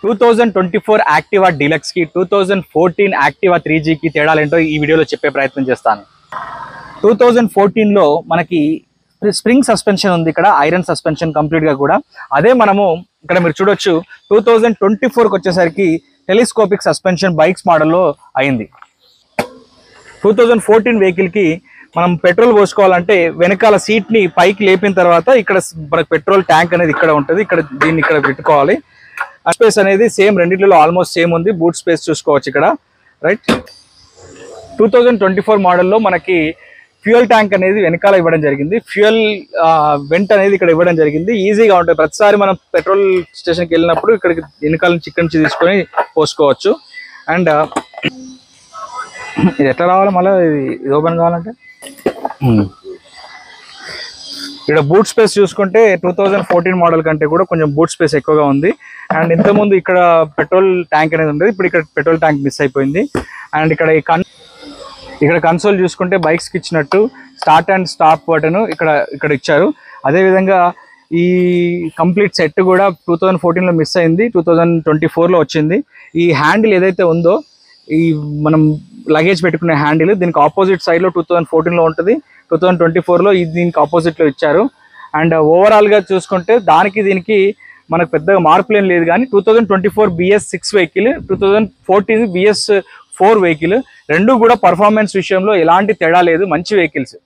2024 Activa deluxe కి 2014 Activa 3Gకి తేడాలేంటో ఈ వీడియోలో చెప్పే ప్రయత్నం చేస్తాను. 2014 లో మనకి స్ప్రింగ్ సస్పెన్షన్ ఉంది, ఇక్కడ ఐరన్ సస్పెన్షన్ కంప్లీట్ గా కూడా. అదే మనము ఇక్కడ మీరు చూడొచ్చు 2024కి వచ్చేసరికి టెలిస్కోపిక్ సస్పెన్షన్ బైక్స్ మోడల్లో అయింది. 2014 వెహికల్ కి మనం పెట్రోల్ పోసుకోవాలంటే వెనకాల సీట్ ని పైకి లేపిన తర్వాత ఇక్కడ మనకు పెట్రోల్ ట్యాంక్ అనేది ఇక్కడ ఉంటుంది, దీన్ని ఇక్కడ పెట్టుకోవాలి. ఆ స్పేస్ అనేది సేమ్ రెండింటిలో ఆల్మోస్ట్ సేమ్ ఉంది. బూట్ స్పేస్ చూసుకోవచ్చు ఇక్కడ, రైట్. 2024 మోడల్లో మనకి ఫ్యూయల్ ట్యాంక్ అనేది వెనకాల ఇవ్వడం జరిగింది. ఫ్యూయల్ వెంట్ అనేది ఇక్కడ ఇవ్వడం జరిగింది. ఈజీగా ఉంటుంది. ప్రతిసారి మనం పెట్రోల్ స్టేషన్కి వెళ్ళినప్పుడు ఇక్కడికి వెనకాల నుంచి ఇక్కడ నుంచి తీసుకొని పోసుకోవచ్చు. అండ్ ఇది ఎట్లా రావాలి, మళ్ళీ ఇది ఓపెన్ కావాలంటే ఇక్కడ బూట్ స్పేస్ చూసుకుంటే 2014 మోడల్ కంటే కూడా కొంచెం బూట్ స్పేస్ ఎక్కువగా ఉంది. అండ్ ఇంతకుముందు ఇక్కడ పెట్రోల్ ట్యాంక్ అనేది ఉండేది, ఇప్పుడు ఇక్కడ పెట్రోల్ ట్యాంక్ మిస్ అయిపోయింది. అండ్ ఇక్కడ కన్సోల్ చూసుకుంటే బైక్స్కి ఇచ్చినట్టు స్టార్ట్ అండ్ స్టాప్ బటన్ ఇక్కడ ఇచ్చారు. అదేవిధంగా ఈ కంప్లీట్ సెట్ కూడా 2014లో మిస్ అయింది, 2024లో వచ్చింది. ఈ హ్యాండిల్ ఏదైతే ఉందో, ఈ మనం లగేజ్ పెట్టుకునే హ్యాండిల్, దీనికి ఆపోజిట్ సైడ్లో 2014లో ఉంటుంది, 2024లో దీనికి ఆపోజిట్లో ఇచ్చారు. అండ్ ఓవరాల్గా చూసుకుంటే దీనికి మనకు పెద్దగా మార్పులు ఏం లేదు. కానీ 2024 BS6 వెహికల్, 2014 BS4 వెహికల్ రెండు కూడా పర్ఫార్మెన్స్ విషయంలో ఎలాంటి తేడా లేదు, మంచి వెహికల్స్.